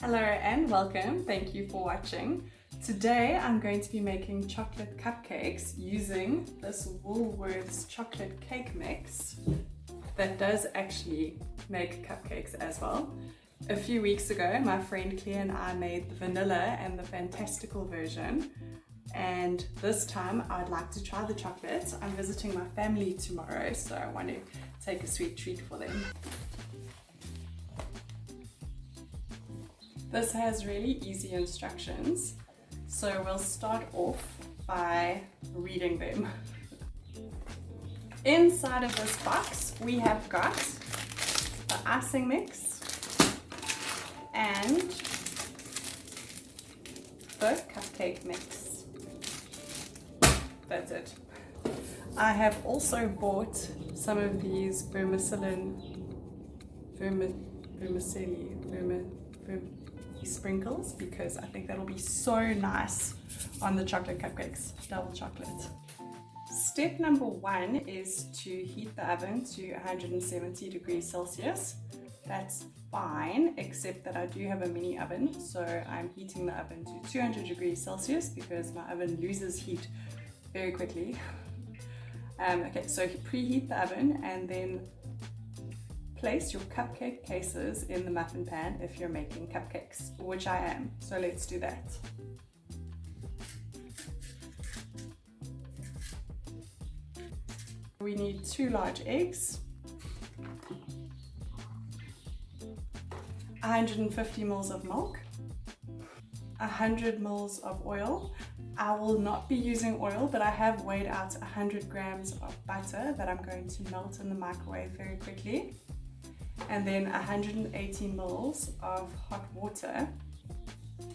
Hello and welcome. Thank you for watching. Today I'm going to be making chocolate cupcakes using this Woolworths Chocolate Cake mix that does actually make cupcakes as well. A few weeks ago, my friend Claire and I made the vanilla and the fantastical version. And this time I'd like to try the chocolate. I'm visiting my family tomorrow, so I want to take a sweet treat for them. This has really easy instructions, so we'll start off by reading them. Inside of this box we have got the icing mix and the cupcake mix. That's it. I have also bought some of these vermicelli sprinkles because I think that'll be so nice on the chocolate cupcakes, double chocolate. Step number 1 is to heat the oven to 170 degrees Celsius. That's fine, except that I do have a mini oven, so I'm heating the oven to 200 degrees Celsius because my oven loses heat very quickly. Okay, so preheat the oven and then place your cupcake cases in the muffin pan if you're making cupcakes, which I am, so let's do that. We need 2 large eggs, 150 ml of milk, 100 ml of oil. I will not be using oil, but I have weighed out 100 grams of butter that I'm going to melt in the microwave very quickly. And then 180 ml of hot water,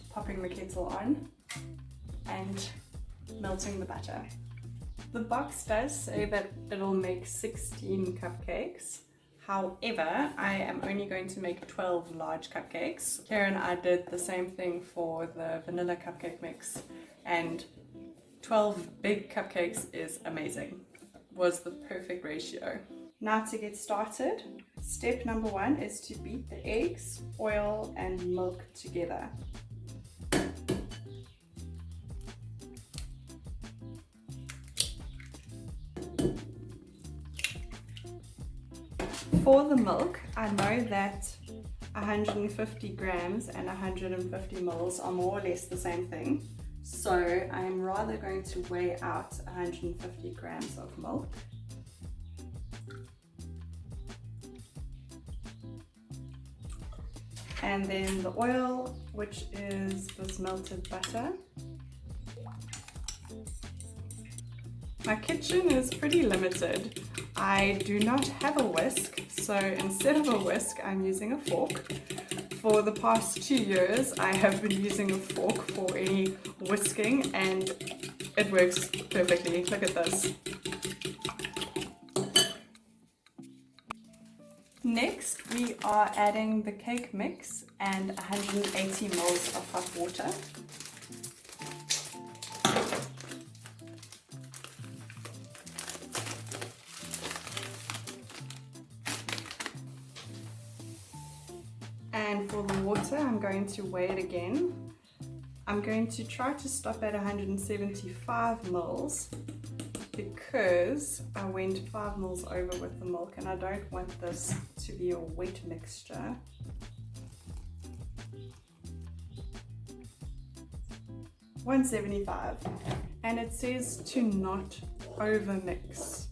popping the kettle on and melting the butter. The box does say that it'll make 16 cupcakes. However, I am only going to make 12 large cupcakes. Karen and I did the same thing for the vanilla cupcake mix, and 12 big cupcakes is amazing. Was the perfect ratio. Now to get started, step number 1 is to beat the eggs, oil and milk together. For the milk, I know that 150 grams and 150 ml are more or less the same thing. So I am rather going to weigh out 150 grams of milk. And then the oil, which is this melted butter. My kitchen is pretty limited. I do not have a whisk, so instead of a whisk, I'm using a fork. For the past 2 years, I have been using a fork for any whisking, and it works perfectly. Look at this. Next, we are adding the cake mix and 180 ml of hot water. And for the water, I'm going to weigh it again. I'm going to try to stop at 175 ml because I went 5 ml over with the milk and I don't want this to be a wet mixture. $175, and it says to not over mix.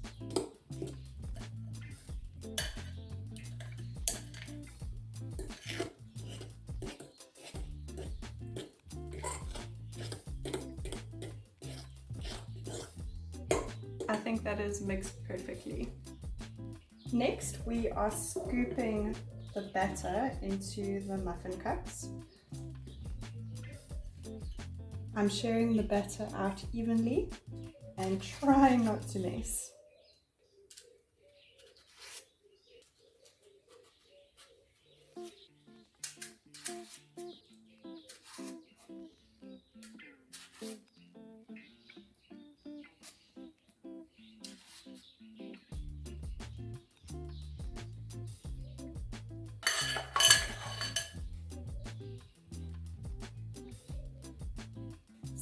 I think that is mixed perfectly. Next, we are scooping the batter into the muffin cups. I'm sharing the batter out evenly and trying not to mess.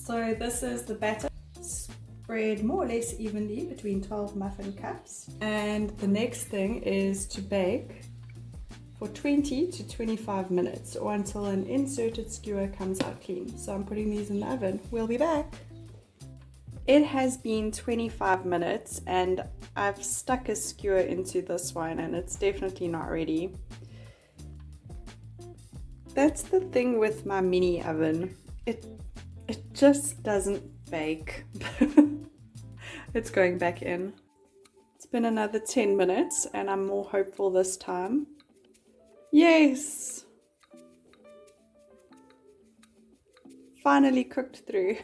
So this is the batter, spread more or less evenly between 12 muffin cups. And the next thing is to bake for 20 to 25 minutes or until an inserted skewer comes out clean. So I'm putting these in the oven. We'll be back. It has been 25 minutes and I've stuck a skewer into this one and it's definitely not ready. That's the thing with my mini oven. It just doesn't bake. It's going back in. It's been another 10 minutes and I'm more hopeful this time. Yes! Finally cooked through.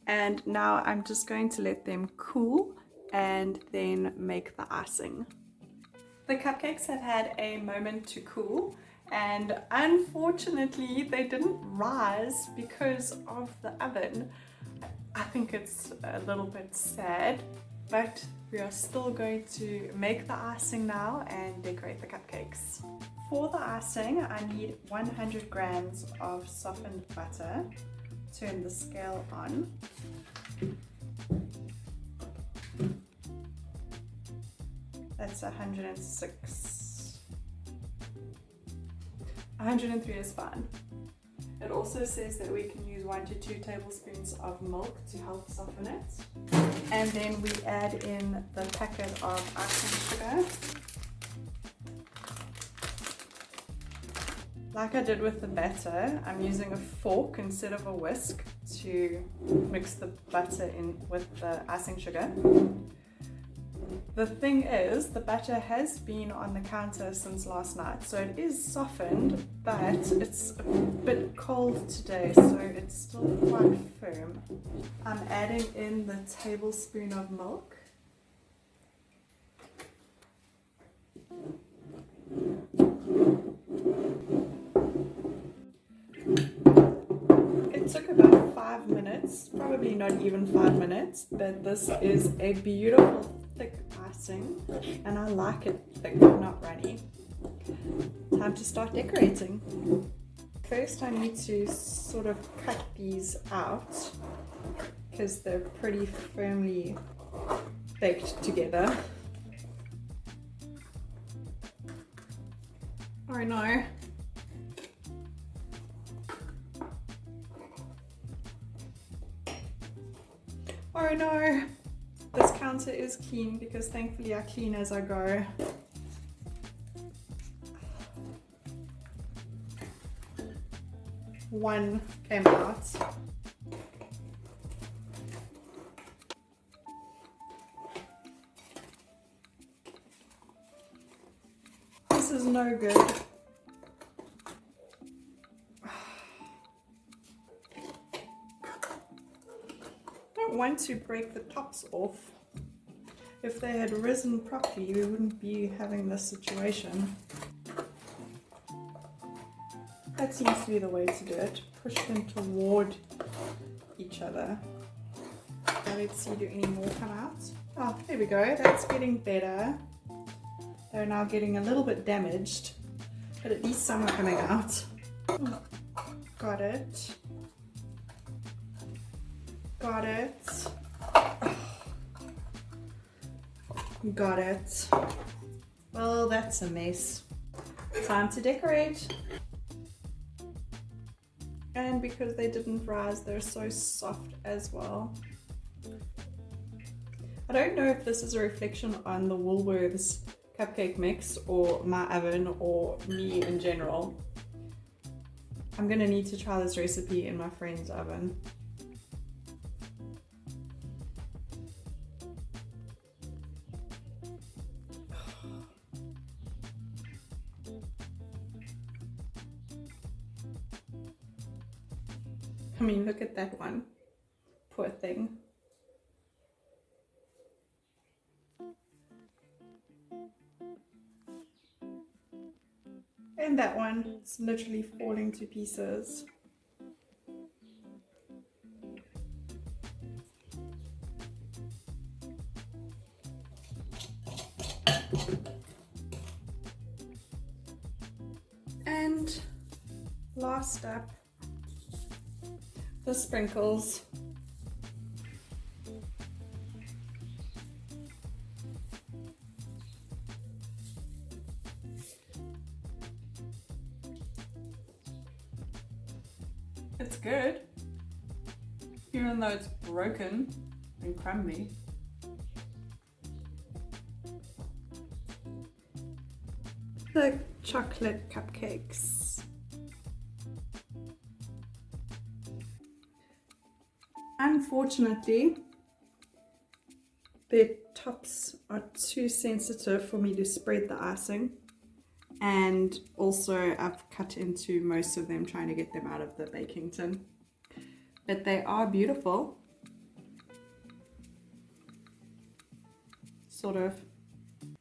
And now I'm just going to let them cool and then make the icing. The cupcakes have had a moment to cool and unfortunately they didn't rise because of the oven. I think it's a little bit sad, but we are still going to make the icing now and decorate the cupcakes. For the icing, I need 100 grams of softened butter. Turn the scale on. That's 106. 103 is fine. It also says that we can use 1 to 2 tablespoons of milk to help soften it. And then we add in the packet of icing sugar. Like I did with the batter, I'm using a fork instead of a whisk to mix the butter in with the icing sugar. The thing is, the butter has been on the counter since last night, so it is softened, but it's a bit cold today, so it's still quite firm. I'm adding in the tablespoon of milk. It took about 5 minutes, probably not even 5 minutes, but this is a beautiful thick icing and I like it thick, not runny. Time to start decorating. First I need to sort of cut these out because they're pretty firmly baked together. Oh no. Oh no. This counter is clean because thankfully I clean as I go. One came out. This is no good. I don't want to break the tops off. If they had risen properly, we wouldn't be having this situation. That seems to be the way to do it. Push them toward each other. Now let's see, do any more come out? Oh, there we go. That's getting better. They're now getting a little bit damaged, but at least some are coming out. Oh, got it. Got it. Got it. Well, that's a mess. Time to decorate. And because they didn't rise, they're so soft as well. I don't know if this is a reflection on the Woolworths cupcake mix or my oven or me in general. I'm gonna need to try this recipe in my friend's oven. I mean, look at that one. Poor thing. And that one, it's literally falling to pieces. And last up, the sprinkles. even though it's broken and crumbly. The chocolate cupcakes. Unfortunately, their tops are too sensitive for me to spread the icing, and also I've cut into most of them trying to get them out of the baking tin. But they are beautiful. Sort of